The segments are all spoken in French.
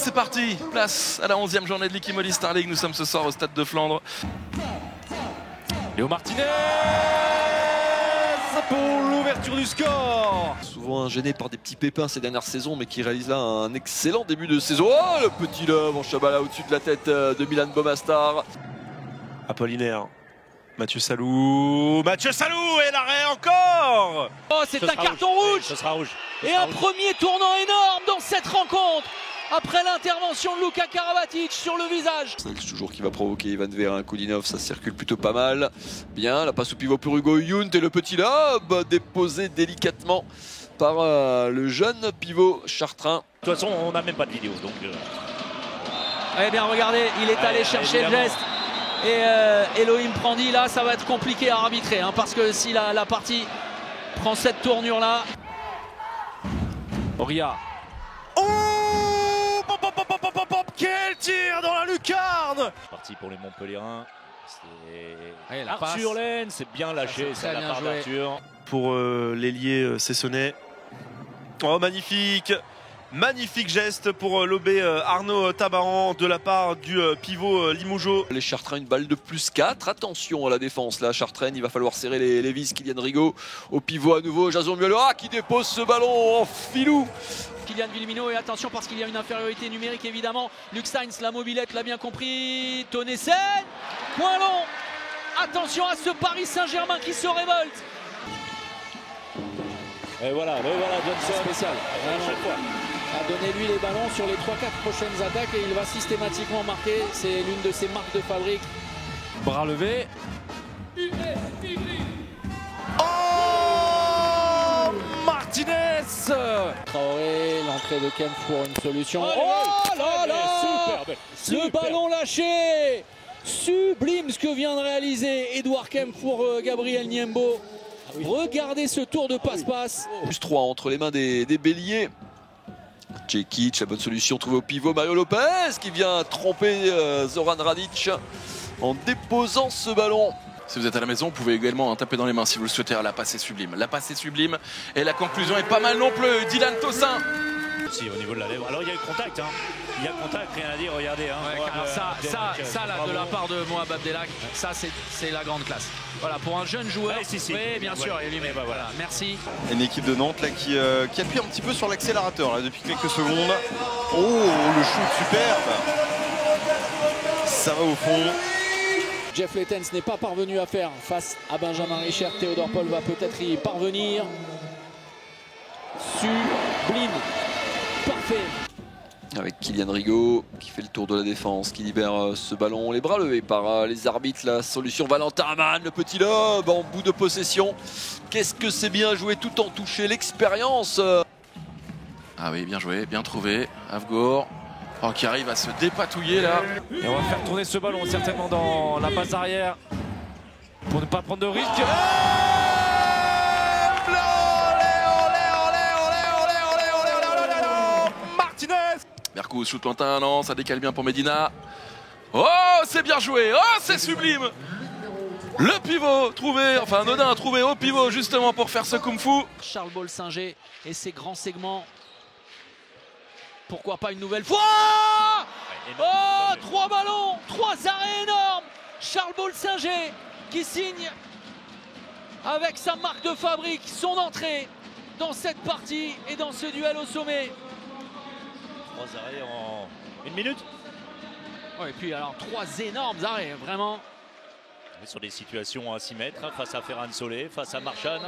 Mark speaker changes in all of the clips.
Speaker 1: C'est parti, place à la 11e journée de l'Ikimoli Star League. Nous sommes ce soir au Stade de Flandre.
Speaker 2: Léo Martinez pour l'ouverture du score.
Speaker 3: Souvent gêné par des petits pépins ces dernières saisons, mais qui réalise là un excellent début de saison. Oh, le petit love en Chabala au-dessus de la tête de Milan Bomastar.
Speaker 4: Apollinaire. Mathieu Salou et l'arrêt encore.
Speaker 5: Oh, c'est un carton rouge.
Speaker 4: Ce sera rouge.
Speaker 5: Et un premier tournant énorme dans cette rencontre après l'intervention de Luka Karabatic sur le visage.
Speaker 3: C'est toujours qui va provoquer Ivan Verin, Koulinov, ça circule plutôt pas mal. Bien, la passe au pivot pour Hugo Yount et le petit lob déposé délicatement par le jeune pivot chartrain.
Speaker 4: De toute façon, on n'a même pas de vidéo, donc.
Speaker 5: Eh bien, regardez, il est allé chercher le geste. Et Elohim Prandi, là, ça va être compliqué à arbitrer, hein, parce que si la partie prend cette tournure-là.
Speaker 2: Oria. Oh, quel tir dans la lucarne.
Speaker 4: Parti pour les Montpellierins.
Speaker 5: Ouais, la
Speaker 4: Arthur Laine, c'est bien lâché,
Speaker 5: c'est
Speaker 4: c'est la
Speaker 5: bien
Speaker 4: part
Speaker 5: joué.
Speaker 4: d'Arthur.
Speaker 6: Pour l'ailier Sessonnet. Oh, magnifique! Magnifique geste pour lober Arnaud Tabaran de la part du pivot Limougeot.
Speaker 3: Les Chartrains, une balle de plus 4. Attention à la défense là, Chartraine, il va falloir serrer les vis. Kylian Rigaud au pivot à nouveau. Jason Muelora qui dépose ce ballon en filou.
Speaker 5: Kylian Villemino, et attention parce qu'il y a une infériorité numérique évidemment. Luc Sainz, la mobilette, l'a bien compris. Tonnessen, point long. Attention à ce Paris Saint-Germain qui se révolte.
Speaker 4: Et voilà, Johnson.
Speaker 5: Spécial, vraiment. A donné lui les ballons sur les 3-4 prochaines attaques et il va systématiquement marquer. C'est l'une de ses marques de fabrique.
Speaker 2: Bras levé. Oh, Martinez.
Speaker 5: Traoré, l'entrée de Kempf pour une solution.
Speaker 4: Oh
Speaker 5: là là,
Speaker 4: superbe,
Speaker 5: le ballon lâché. Sublime ce que vient de réaliser Edouard Kempf pour Gabriel Niembo. Regardez ce tour de passe-passe.
Speaker 3: Plus 3 entre les mains des béliers. Djekic, la bonne solution trouvée au pivot. Mario Lopez qui vient tromper Zoran Radic en déposant ce ballon.
Speaker 1: Si vous êtes à la maison, vous pouvez également taper dans les mains si vous le souhaitez. La passe est sublime. La passe est sublime. Et la conclusion est pas mal non plus. Dylan Tossin.
Speaker 4: Si, au niveau de la lèvre. Alors il y a eu contact, hein. Il y a contact, rien à dire, regardez. Hein.
Speaker 5: Alors ça là, de la part de Mohamed Abdelak, ça c'est la grande classe. Voilà, pour un jeune joueur.
Speaker 4: Ouais, si.
Speaker 5: Oui, bien sûr. Et lui, mais voilà, merci.
Speaker 7: Une équipe de Nantes là, qui appuie un petit peu sur l'accélérateur là, depuis quelques secondes. Oh, le shoot superbe. Ça va au fond.
Speaker 5: Jeff Lettens n'est pas parvenu à faire face à Benjamin Richard. Théodore Paul va peut-être y parvenir. Sublime. Parfait.
Speaker 3: Avec Kylian Rigaud qui fait le tour de la défense, qui libère ce ballon. Les bras levés par les arbitres. La solution Valentin Amann, le petit lob en bout de possession. Qu'est-ce que c'est bien joué tout en touché. L'expérience.
Speaker 1: Ah oui, bien joué, bien trouvé. Avgor. Oh, qui arrive à se dépatouiller là.
Speaker 2: Et on va faire tourner ce ballon certainement dans la passe arrière pour ne pas prendre de risque. Martinez.
Speaker 1: Mercou shoot lointain, non, ça décale bien pour Medina. Oh, c'est bien joué. Oh, c'est sublime. Le pivot trouvé, enfin Nodin a trouvé au pivot justement pour faire ce kung-fu.
Speaker 5: Charles Bolsinger et ses grands segments. Pourquoi pas une nouvelle fois? Oh, 3 ballons, 3 arrêts énormes. Charles Bolsinger qui signe avec sa marque de fabrique son entrée dans cette partie et dans ce duel au sommet.
Speaker 4: 3 arrêts en 1 minute.
Speaker 5: Ouais, et puis alors 3 énormes arrêts, vraiment.
Speaker 4: Sur des situations à 6 mètres, face à Ferran Solé, face à Marchand,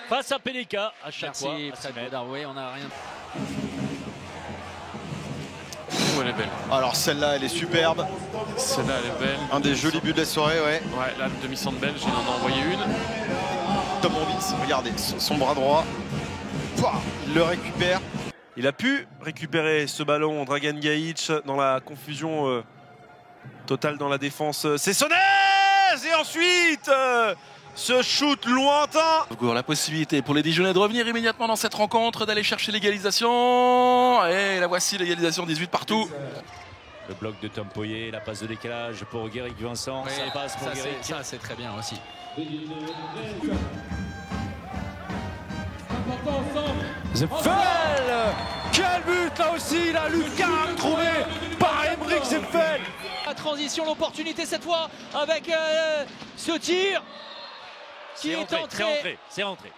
Speaker 4: face à Pelika, à chaque fois.
Speaker 5: Merci,
Speaker 4: à 6
Speaker 5: Fred
Speaker 4: mètres.
Speaker 5: Baudard. Oui, on n'a rien.
Speaker 1: Oh, elle est belle.
Speaker 7: Alors celle-là, elle est superbe.
Speaker 1: Celle-là, elle est belle.
Speaker 7: Un des jolis buts de la soirée, ouais.
Speaker 1: Ouais, là, le demi-centre belge, il en a envoyé une.
Speaker 7: Tom Rovitz, regardez, son bras droit. Pouah, il le récupère.
Speaker 6: Il a pu récupérer ce ballon, Dragan Gajic, dans la confusion totale dans la défense. Sessonnet. Et ensuite ce shoot lointain.
Speaker 1: La possibilité pour les Dijonais de revenir immédiatement dans cette rencontre, d'aller chercher l'égalisation. Et la voici, l'égalisation 18 partout.
Speaker 4: Le bloc de Tom Poyer, la passe de décalage pour Guéric Vincent.
Speaker 5: Oui,
Speaker 4: ça passe pour Guéric.
Speaker 5: ça c'est très bien aussi.
Speaker 2: The Fall Quel but là aussi, la lucarne trouvée par Emeric Zipfel.
Speaker 5: La transition, l'opportunité cette fois avec ce tir qui est entré.
Speaker 4: C'est rentré.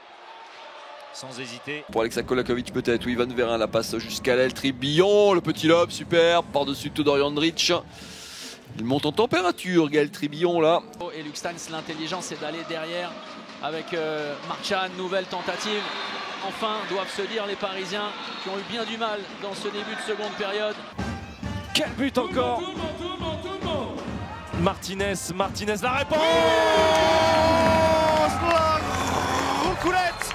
Speaker 4: Sans hésiter.
Speaker 3: Pour Alexa Kolakovic peut-être, ou Ivan Verin, la passe jusqu'à l'aile, Tribillon, le petit lob, superbe, par-dessus Todor Jandrić. Il monte en température, Gaël Tribillon là.
Speaker 5: Et Luc Stanks, l'intelligence c'est d'aller derrière avec Marchand, nouvelle tentative. Enfin doivent se dire les Parisiens qui ont eu bien du mal dans ce début de seconde période.
Speaker 2: Quel but encore. Martinez, la réponse. La roucoulette.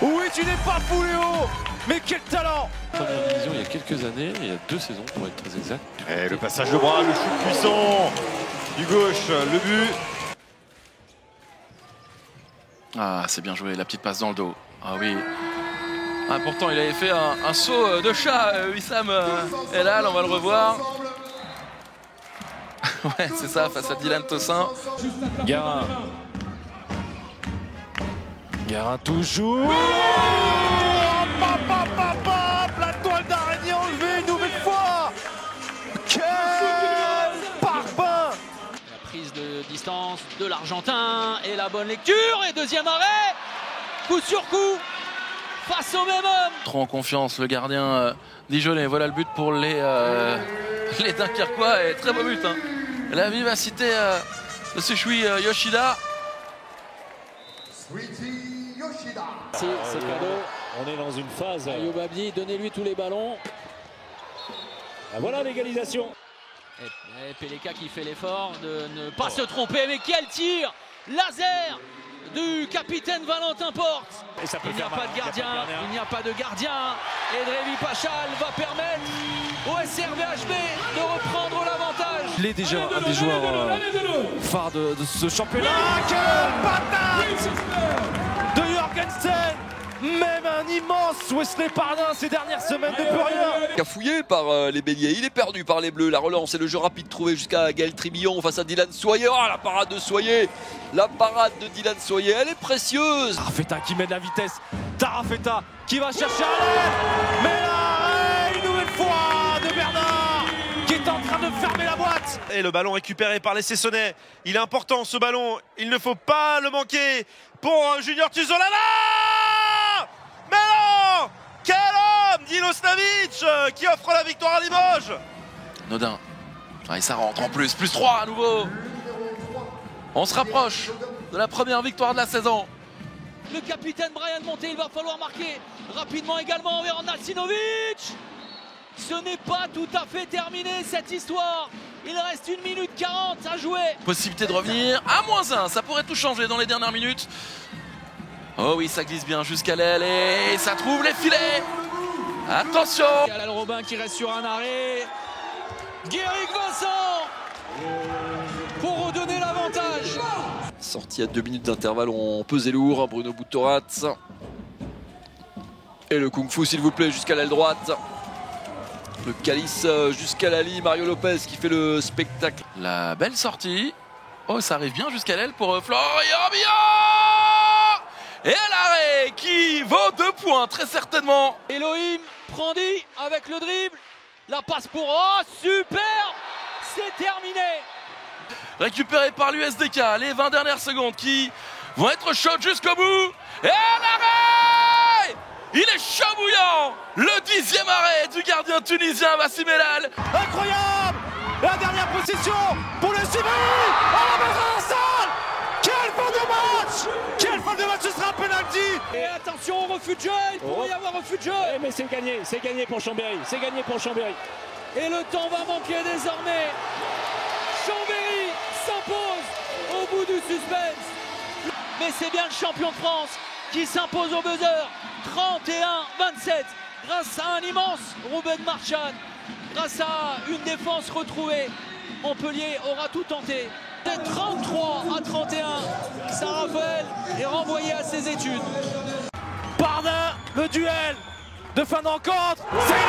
Speaker 2: Oui, tu n'es pas fou Léo, mais quel talent.
Speaker 8: Première division il y a quelques années, il y a 2 saisons pour être très exact.
Speaker 7: Et le passage de bras, le shoot puissant du gauche, le but.
Speaker 1: Ah, c'est bien joué, la petite passe dans le dos. Ah oui. Ah, pourtant, il avait fait un saut de chat, Wissam Elal, on va le revoir. Ouais, c'est ça, face à Dylan Tossin.
Speaker 2: Garin toujours. La toile d'araignée enlevée une nouvelle fois. Quel parpaing.
Speaker 5: La prise de distance de l'Argentin et la bonne lecture et deuxième arrêt. Coup sur coup. Face au même homme.
Speaker 1: Trop en confiance, le gardien dijonnais. Voilà le but pour les Dunkerquois. Et très beau but. Hein. La vivacité de Sushui Yoshida.
Speaker 5: C'est cadeau.
Speaker 4: On est dans une phase.
Speaker 5: Ayoub Abdi, donnez-lui tous les ballons.
Speaker 4: Voilà l'égalisation.
Speaker 5: Et Peleka qui fait l'effort de ne pas se tromper. Mais quel tir laser du capitaine Valentin Porte.
Speaker 4: Et ça peut
Speaker 5: Il n'y a
Speaker 4: faire
Speaker 5: pas
Speaker 4: mal.
Speaker 5: de gardien, il n'y a pas de gardien. Et Drévi Pachal va permettre au SRVHB de reprendre l'avantage.
Speaker 2: Il est déjà un des joueurs phares de ce championnat. Quelle patate de Jorgensen. Même un immense Wesley Pardin ces dernières semaines ne peut rien.
Speaker 3: Cafouillé par les béliers, il est perdu par les bleus. La relance et le jeu rapide trouvé jusqu'à Gaël Tribillon face à Dylan Soyer. Oh, la parade de Soyer. La parade de Dylan Soyer, elle est précieuse.
Speaker 2: Tarafeta qui met de la vitesse. Tarafeta qui va chercher à l'aile. Mais l'arrêt une nouvelle fois de Bernard qui est en train de fermer la boîte.
Speaker 6: Et le ballon récupéré par les Sessonnais. Il est important ce ballon, il ne faut pas le manquer pour Junior Tuzolana. Mais non, quel homme, Dino Stavic qui offre la victoire à Limoges.
Speaker 1: Nodin. Ah, et ça rentre en plus. Plus 3 à nouveau. On se rapproche de la première victoire de la saison.
Speaker 5: Le capitaine Brian Monté, il va falloir marquer rapidement également vers Nassinovic. Ce n'est pas tout à fait terminé cette histoire. Il reste 1 minute 40 à jouer.
Speaker 1: Possibilité de revenir à -1. Ça pourrait tout changer dans les dernières minutes. Oh oui, ça glisse bien jusqu'à l'aile et ça trouve les filets. Attention.
Speaker 5: Alan Robin qui reste sur un arrêt. Guéric Vincent pour redonner l'avantage.
Speaker 3: Sortie à 2 minutes d'intervalle, on pesait lourd. Bruno Boutorat. Et le kung-fu s'il vous plaît jusqu'à l'aile droite. Le calice jusqu'à la ligne. Mario Lopez qui fait le spectacle.
Speaker 1: La belle sortie. Oh, ça arrive bien jusqu'à l'aile pour Florian Billon. Et l'arrêt qui vaut 2 points très certainement.
Speaker 5: Elohim Prandi avec le dribble. La passe pour... Oh, super. C'est terminé.
Speaker 1: Récupéré par l'USDK. Les 20 dernières secondes qui vont être chaudes jusqu'au bout. Et l'arrêt. Il est chaud bouillant. Le 10e arrêt du gardien tunisien Wassim Elal.
Speaker 2: Incroyable. La dernière possession pour le Civil. Oh, la salle. Quelle fin de match. Quelle fin de match. Ce sera un penalty.
Speaker 5: Et attention au refus de jeu. Il pourrait y avoir refus de jeu.
Speaker 4: Mais c'est gagné pour Chambéry. C'est gagné pour Chambéry.
Speaker 5: Et le temps va manquer désormais. Chambéry s'impose au bout du suspense. Mais c'est bien le champion de France qui s'impose au buzzer. 31-27 grâce à un immense Ruben Marchand. Grâce à une défense retrouvée. Montpellier aura tout tenté. De 33-31, Saint-Raphaël est renvoyé à ses études.
Speaker 2: Pardin, le duel de fin de rencontre. C'est le